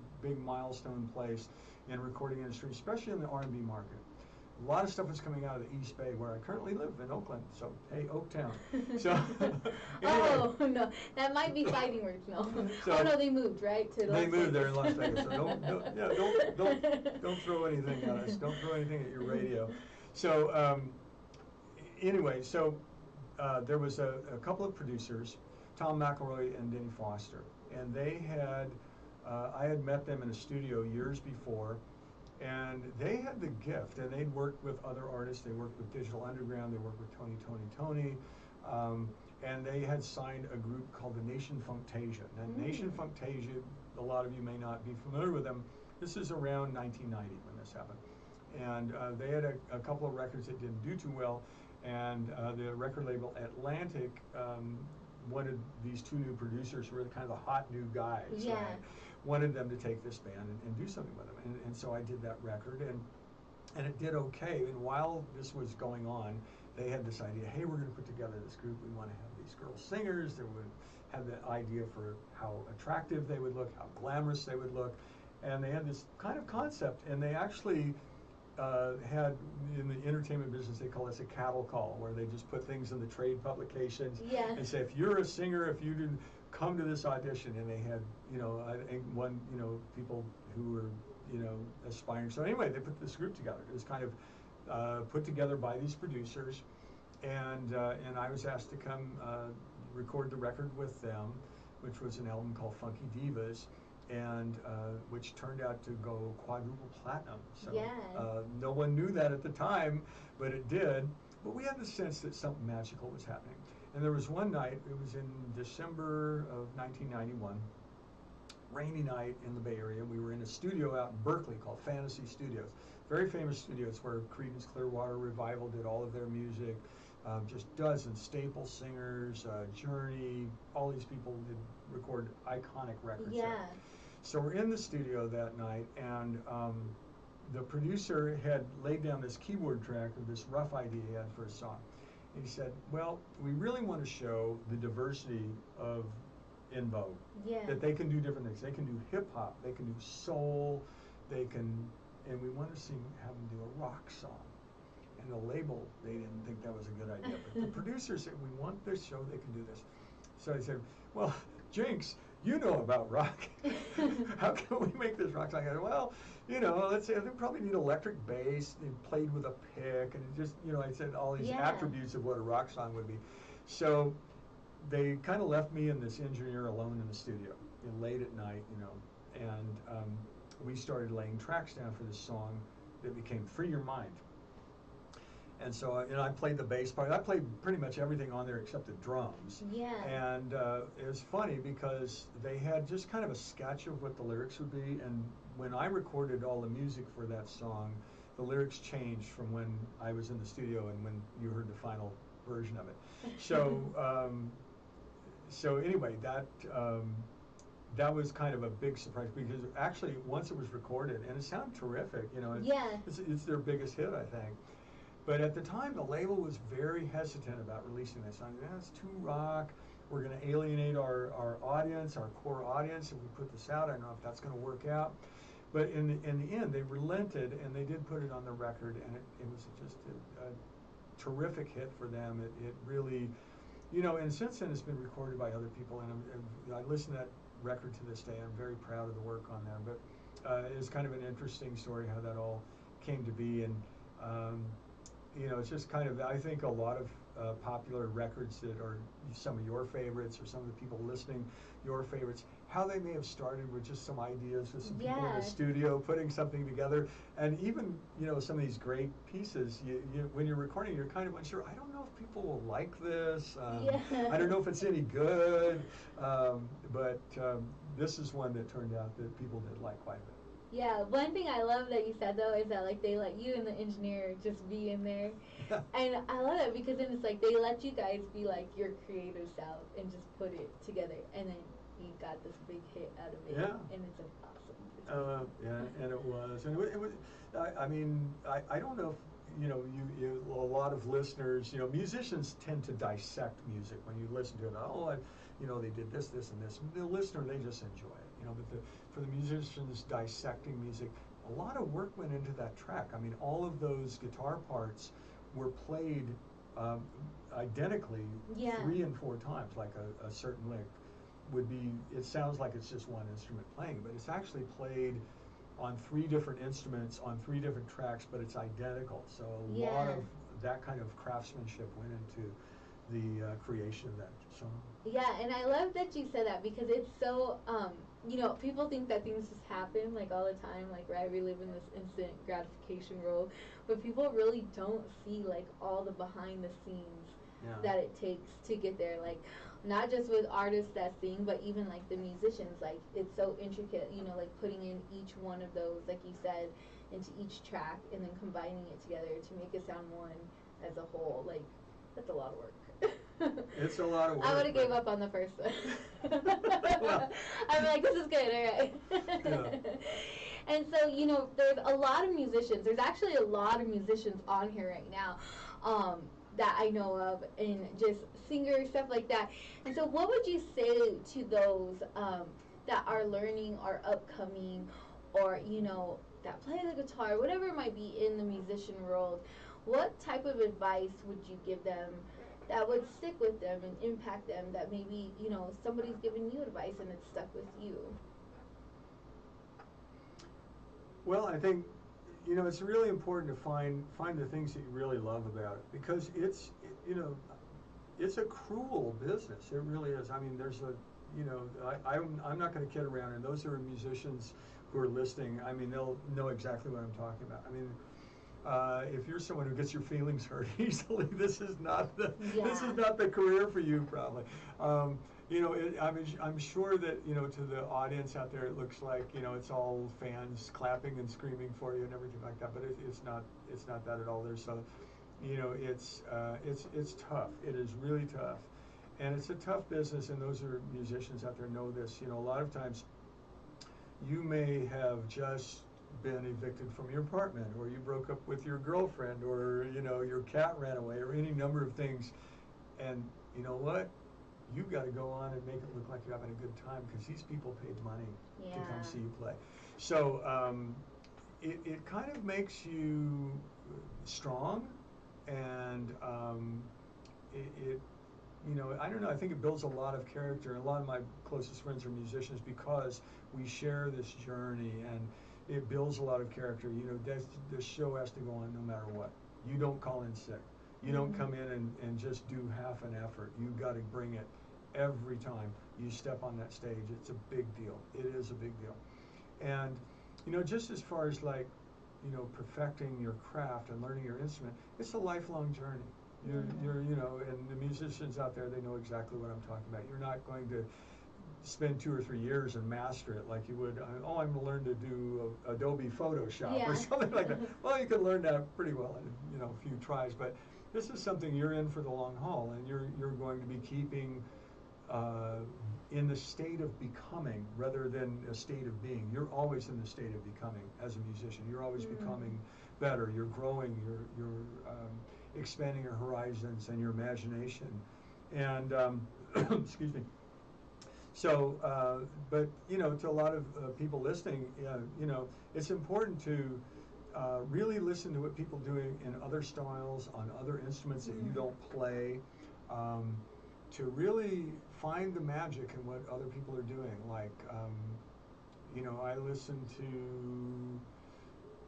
milestone place in the recording industry, especially in the R&B market. A lot of stuff was coming out of the East Bay, where I currently live in Oakland. So, hey, Oaktown. So, anyway. Oh no, that might be fighting words. No. So, oh no, they moved right to. They moved there in Las Vegas. So don't throw anything at us. Don't throw anything at your radio. So anyway, so there was a couple of producers, Tom McElroy and Denny Foster, and they had, I had met them in a studio years before, and they had the gift, and they'd worked with other artists. They worked with Digital Underground, they worked with Tony, and they had signed a group called the Nation Funktasia. Now, Nation Funktasia, a lot of you may not be familiar with them. This is around 1990 when this happened. And they had a couple of records that didn't do too well, and the record label Atlantic wanted these two new producers who were kind of the hot new guys, right? Wanted them to take this band and do something with them. And so I did that record, and it did okay. And while this was going on, they had this idea, hey, we're going to put together this group. We want to have these girl singers. They would have the idea for how attractive they would look, how glamorous they would look. And they had this kind of concept, and they actually had, in the entertainment business, they call this a cattle call, where they just put things in the trade publications and say, if you're a singer, if you didn't come to this audition. And they had, I think one, people who were, aspiring. So anyway, they put this group together. It was kind of put together by these producers, and I was asked to come record the record with them, which was an album called Funky Divas, and which turned out to go quadruple platinum. So no one knew that at the time, but it did. But we had the sense that something magical was happening. And there was one night, it was in December of 1991, rainy night in the Bay Area. We were in a studio out in Berkeley called Fantasy Studios. Very famous studios where Creedence Clearwater Revival did all of their music. Just dozens, staple singers, Journey, all these people did record iconic records there. So we're in the studio that night, and the producer had laid down this keyboard track of this rough idea he had for a song. And he said, well, we really want to show the diversity of In Vogue, that they can do different things. They can do hip hop, they can do soul, and we want to have them do a rock song. And the label, they didn't think that was a good idea. But the producer said, we want this show, they can do this. So I said, well, Jinx, you know about rock. How can we make this rock song? I said, well, let's say they probably need electric bass, and played with a pick, and just, I said all these attributes of what a rock song would be. So they kind of left me and this engineer alone in the studio, late at night, and we started laying tracks down for this song that became Free Your Mind. And so, I played the bass part. I played pretty much everything on there except the drums. And it was funny because they had just kind of a sketch of what the lyrics would be. And when I recorded all the music for that song, the lyrics changed from when I was in the studio and when you heard the final version of it. So, so anyway, that was kind of a big surprise, because actually once it was recorded, and it sounded terrific, it's their biggest hit, I think. But at the time, the label was very hesitant about releasing this song. It's too rock. We're going to alienate our audience, our core audience, if we put this out. I don't know if that's going to work out. But in the end, they relented, and they did put it on the record, and it was just a terrific hit for them. It really, and since then it's been recorded by other people, and I listen to that record to this day. I'm very proud of the work on there. But it's kind of an interesting story how that all came to be, and it's just kind of, I think a lot of popular records that are some of your favorites, or some of the people listening, your favorites, how they may have started with just some ideas with some people in the studio putting something together. And even, some of these great pieces, when you're recording, you're kind of unsure, I don't know if people will like this. I don't know if it's any good. But this is one that turned out that people did like quite a bit. Yeah, one thing I love that you said though is that they let you and the engineer just be in there, and I love it because then it's they let you guys be your creative self and just put it together, and then you got this big hit out of it, and it's awesome. And it was, and it was. I don't know if you a lot of listeners, musicians tend to dissect music when you listen to it. They did this, this, and this. The listener, they just enjoy it, But for the musicians dissecting music, a lot of work went into that track. All of those guitar parts were played identically 3 and 4 times, like a certain lick would be. It sounds like it's just one instrument playing, but it's actually played on 3 different instruments on 3 different tracks, but it's identical. So a lot of that kind of craftsmanship went into creation of that song. Yeah, and I love that you said that because it's so, people think that things just happen like all the time, like, right? We live in this instant gratification world, but people really don't see like all the behind the scenes Yeah. that it takes to get there. Like, not just with artists that sing, but even like the musicians. Like, it's so intricate, like putting in each one of those, like you said, into each track and then combining it together to make it sound one as a whole. Like, that's a lot of work. It's a lot of work. I would have gave up on the first one. Well, I'm like, this is good, all right. Yeah. And so, there's a lot of musicians. There's actually a lot of musicians on here right now that I know of, and just singers, stuff like that. And so what would you say to those that are learning or upcoming, or, that play the guitar, whatever it might be in the musician world? What type of advice would you give them that would stick with them and impact them, that maybe, somebody's given you advice and it's stuck with you? Well, I think, it's really important to find the things that you really love about it, because it's a cruel business. It really is. I mean, there's I'm not going to kid around, and those who are musicians who are listening, I mean, they'll know exactly what I'm talking about. I mean, if you're someone who gets your feelings hurt easily, this is not the career for you, probably. I'm sure that to the audience out there, it looks like it's all fans clapping and screaming for you and everything like that, but it's not that at all. There's it's tough. It is really tough, and it's a tough business. And those who are musicians out there know this. A lot of times you may have just been evicted from your apartment, or you broke up with your girlfriend, or your cat ran away, or any number of things, and you know what, you've got to go on and make it look like you're having a good time, because these people paid money to come see you play. So it kind of makes you strong, and I don't know, I think it builds a lot of character. A lot of my closest friends are musicians because we share this journey, and it builds a lot of character. The show has to go on no matter what. You don't call in sick. You don't come in and just do half an effort. You've got to bring it every time you step on that stage. It's a big deal. It is a big deal. And, just as far as like, perfecting your craft and learning your instrument, it's a lifelong journey. You're and the musicians out there, they know exactly what I'm talking about. You're not going to spend 2 or 3 years and master it like you would. I'm going to learn to do Adobe Photoshop or something like that. Well, you can learn that pretty well in a few tries, but this is something you're in for the long haul, and you're going to be keeping in the state of becoming rather than a state of being. You're always in the state of becoming as a musician. You're always becoming better. You're growing. You're expanding your horizons and your imagination. And excuse me. So, but to a lot of people listening, it's important to really listen to what people doing in other styles, on other instruments that you don't play, to really find the magic in what other people are doing. Like, I listen to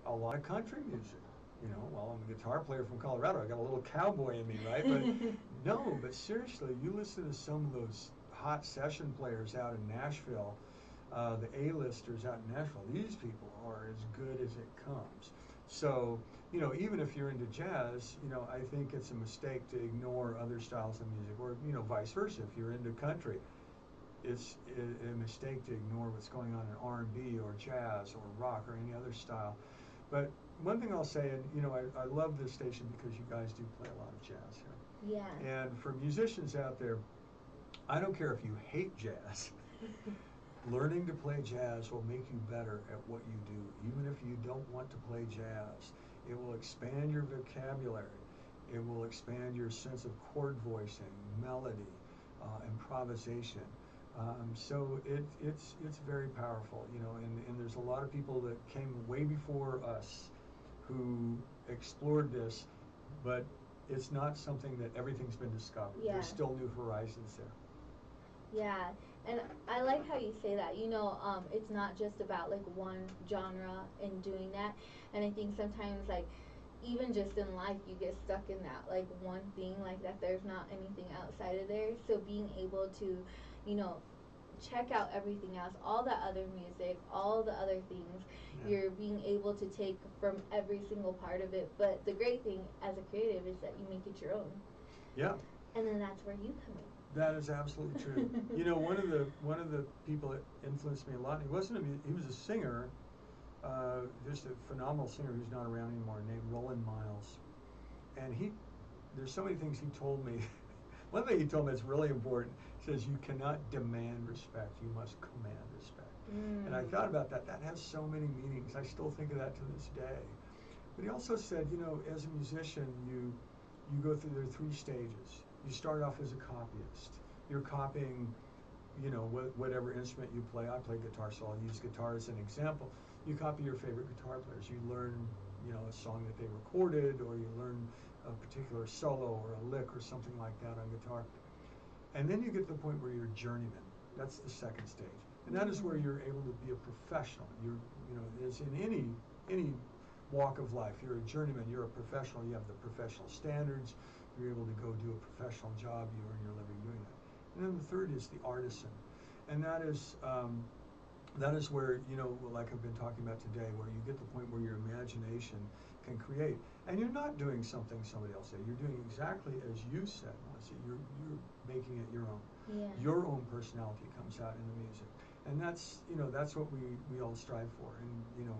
a lot of country music. Well, I'm a guitar player from Colorado. I got a little cowboy in me, right? But but seriously, you listen to some of those hot session players out in Nashville, the A-listers out in Nashville. These people are as good as it comes. So, even if you're into jazz, I think it's a mistake to ignore other styles of music, or, vice versa. If you're into country, it's a mistake to ignore what's going on in R&B or jazz or rock or any other style. But one thing I'll say, and, I love this station because you guys do play a lot of jazz here. Yeah. And for musicians out there, I don't care if you hate jazz. Learning to play jazz will make you better at what you do. Even if you don't want to play jazz, it will expand your vocabulary. It will expand your sense of chord voicing, melody, improvisation. So it's very powerful, and there's a lot of people that came way before us who explored this, but it's not something that everything's been discovered. Yeah. There's still new horizons there. Yeah, and I like how you say that. It's not just about like one genre and doing that. And I think sometimes like even just in life, you get stuck in that like one thing, like that there's not anything outside of there. So being able to, you know, check out everything else, all the other music, all the other things, you're being able to take from every single part of it. But the great thing as a creative is that you make it your own. Yeah. And then that's where you come in. That is absolutely true. You know, one of the people that influenced me a lot. He was a singer, just a phenomenal singer who's not around anymore, named Roland Miles. And there's so many things he told me. One thing he told me that's really important. He says, "You cannot demand respect. You must command respect." And I thought about that. That has so many meanings. I still think of that to this day. But he also said, you know, as a musician, you go through there are 3 stages. You start off as a copyist. You're copying, you know, whatever instrument you play. I play guitar, so I'll use guitar as an example. You copy your favorite guitar players. You learn, you know, a song that they recorded, or you learn a particular solo or a lick or something like that on guitar. And then you get to the point where you're a journeyman. That's the second stage. And that is where you're able to be a professional. You know, as in any walk of life, you're a journeyman, you're a professional, you have the professional standards, you're able to go do a professional job, you earn your living doing that. And then the third is the artisan. And that is where, you know, like I've been talking about today, where you get to the point where your imagination can create. And you're not doing something somebody else said. You're doing exactly as you said, Melissa. You're making it your own. Yeah. Your own personality comes out in the music. And that's, you know, that's what we all strive for. And, you know,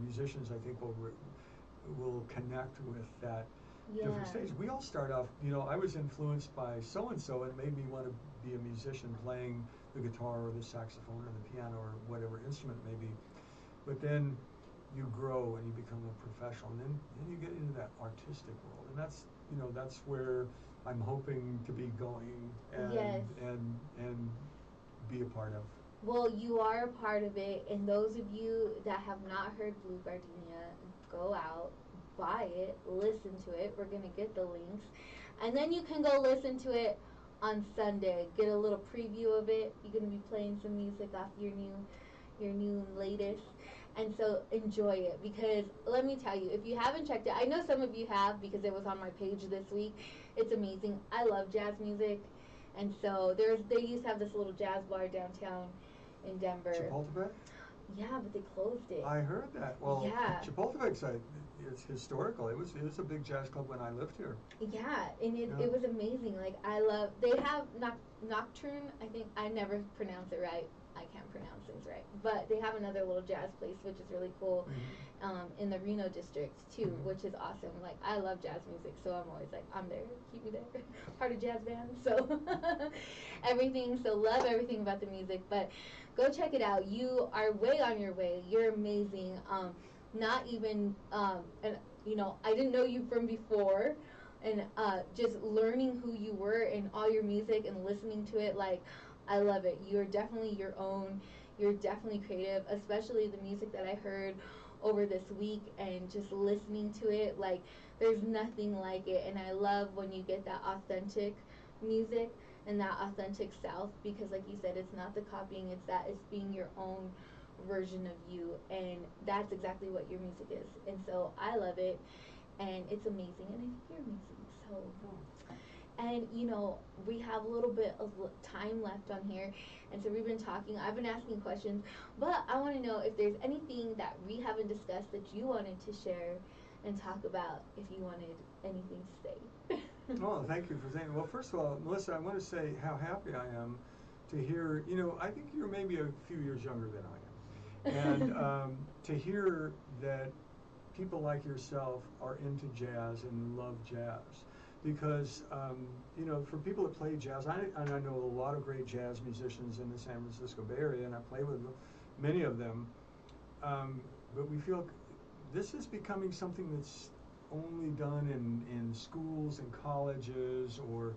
musicians, I think, will connect with that different stage. We all start off, you know, I was influenced by so-and-so, and it made me want to be a musician playing the guitar or the saxophone or the piano or whatever instrument it may be. But then you grow and you become a professional, and then you get into that artistic world. And that's, you know, that's where I'm hoping to be going and be a part of. Well, you are a part of it, and those of you that have not heard Blue Gardenia, go out, buy it, listen to it. We're going to get the links. And then you can go listen to it on Sunday. Get a little preview of it. You're going to be playing some music off your new latest. And so enjoy it, because let me tell you, if you haven't checked it, I know some of you have because it was on my page this week. It's amazing. I love jazz music. And so they used to have this little jazz bar downtown in Denver. Chapultepec? Yeah, but they closed it. I heard that. Well, yeah. Chapultepec's it's historical. It was a big jazz club when I lived here. Yeah, and it was amazing. Like, they have Nocturne. I think I never pronounce it right. I can't pronounce things right, but they have another little jazz place, which is really cool, in the Reno district too, which is awesome. Like, I love jazz music, so I'm always like, I'm there, keep me there, part of jazz band, so love everything about the music. But go check it out. You are way on your way. You're amazing. Not even and you know, I didn't know you from before, and just learning who you were and all your music and listening to it, like, I love it. You're definitely your own. You're definitely creative, especially the music that I heard over this week and just listening to it. Like, there's nothing like it. And I love when you get that authentic music and that authentic self, because like you said, it's not the copying, it's being your own version of you. And that's exactly what your music is. And so I love it. And it's amazing. And I think you're amazing. So... And, you know, we have a little bit of time left on here, and so we've been talking. I've been asking questions, but I want to know if there's anything that we haven't discussed that you wanted to share and talk about, if you wanted anything to say. Well, thank you for saying. Well, first of all, Melissa, I want to say how happy I am to hear, you know, I think you're maybe a few years younger than I am. And to hear that people like yourself are into jazz and love jazz. Because, you know, for people that play jazz, and I know a lot of great jazz musicians in the San Francisco Bay Area, and I play with many of them, but we feel this is becoming something that's only done in schools and colleges, or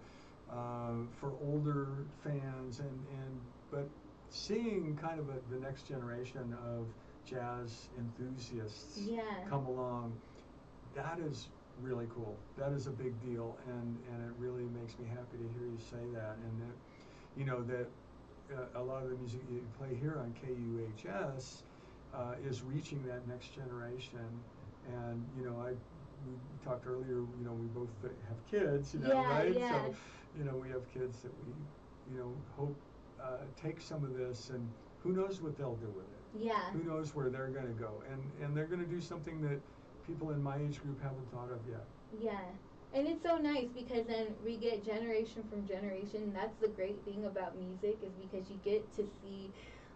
for older fans, but seeing kind of the next generation of jazz enthusiasts come along, that is really cool. That is a big deal, and it really makes me happy to hear you say that, and that, you know, that a lot of the music you play here on KUHS is reaching that next generation. And, you know, we talked earlier, you know, we both have kids, you know, Yeah, right? yeah. So, you know, we have kids that we, you know, hope take some of this, and who knows what they'll do with it. Yeah. Who knows where they're going to go. And they're going to do something that people in my age group haven't thought of yet. Yeah. And it's so nice because then we get generation from generation. That's the great thing about music, is because you get to see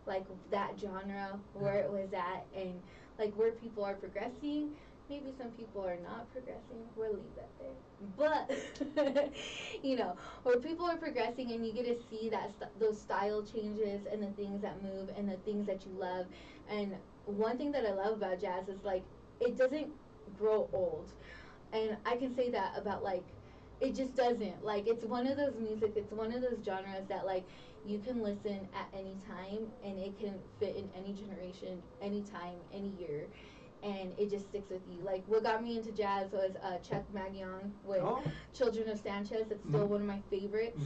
like that genre, where it was at, and like where people are progressing. Maybe some people are not progressing. We'll leave that there. But you know, where people are progressing, and you get to see that those style changes and the things that move and the things that you love. And one thing that I love about jazz is like it doesn't grow old. And I can say that about like it just doesn't. Like it's one of those music, it's one of those genres that like you can listen at any time, and it can fit in any generation, any time, any year, and it just sticks with you. Like what got me into jazz was Chuck Mangione with Children of Sanchez. It's still one of my favorites.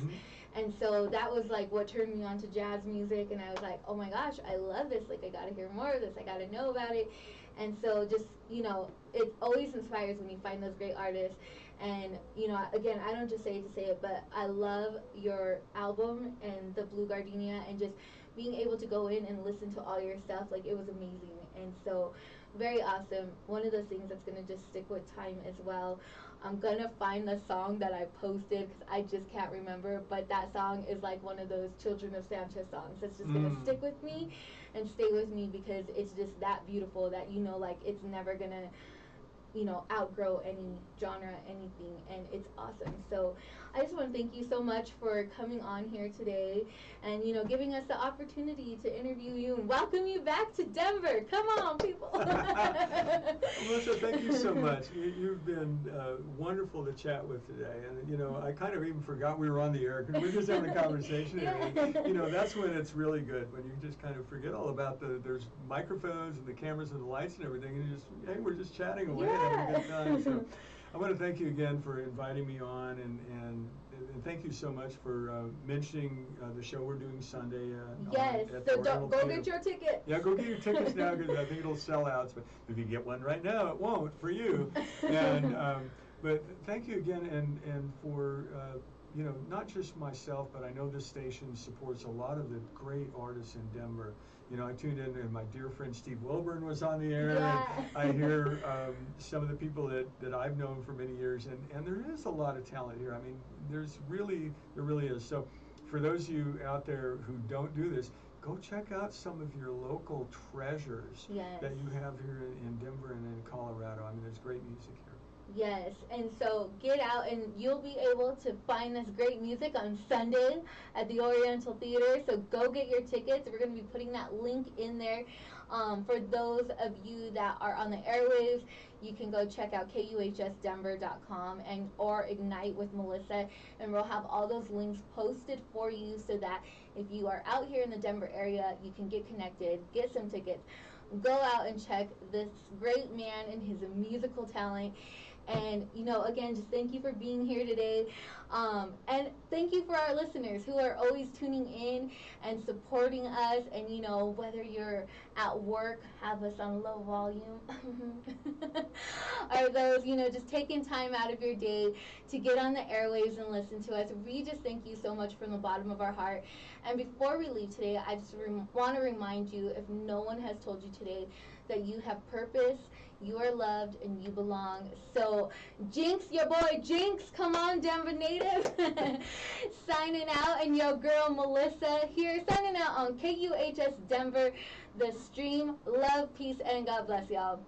And so that was like what turned me on to jazz music, and I was like, oh my gosh, I love this. Like I gotta hear more of this. I gotta know about it. And so just, you know, it always inspires when you find those great artists. And, you know, again, I don't just say it to say it, but I love your album and the Blue Gardenia, and just being able to go in and listen to all your stuff. Like it was amazing. And so very awesome. One of those things that's going to just stick with time as well. I'm going to find the song that I posted because I just can't remember, but that song is like one of those Children of Sanchez songs that's just going to stick with me and stay with me, because it's just that beautiful that, you know, like it's never going to, you know, outgrow any genre, anything, and it's awesome. So I just want to thank you so much for coming on here today and, you know, giving us the opportunity to interview you and welcome you back to Denver. Come on, people. Melissa, thank you so much. You've been wonderful to chat with today. And, you know, I kind of even forgot we were on the air because we're just having a conversation. Yeah. And, you know, that's when it's really good, when you just kind of forget all about there's microphones and the cameras and the lights and everything, and you just, hey, we're just chatting away and having a good time. So I want to thank you again for inviting me on, and thank you so much for mentioning the show we're doing Sunday. Yes, so go get your ticket. Yeah, go get your tickets now, because I think it'll sell out. But if you get one right now, it won't for you. And but thank you again, and for you know, not just myself, but I know this station supports a lot of the great artists in Denver. You know, I tuned in, and my dear friend Steve Wilburn was on the air. Yeah. And I hear some of the people that I've known for many years, and there is a lot of talent here. I mean, there really is. So for those of you out there who don't do this, go check out some of your local treasures that you have here in Denver and in Colorado. I mean, there's great music here. Yes, and so get out and you'll be able to find this great music on Sunday at the Oriental Theater. So go get your tickets. We're going to be putting that link in there. For those of you that are on the airwaves, you can go check out KUHSdenver.com or Ignite with Melissa, and we'll have all those links posted for you so that if you are out here in the Denver area, you can get connected, get some tickets, go out and check this great man and his musical talent. And, you know, again, just thank you for being here today. And thank you for our listeners who are always tuning in and supporting us. And, you know, whether you're at work, have us on low volume, or those, you know, just taking time out of your day to get on the airwaves and listen to us. We just thank you so much from the bottom of our heart. And before we leave today, I just want to remind you, if no one has told you today, that you have purpose, you are loved, and you belong. So, Jinx, your boy Jinx, come on, Denver native. Signing out, and your girl Melissa here, signing out on KUHS Denver, the stream. Love, peace, and God bless y'all.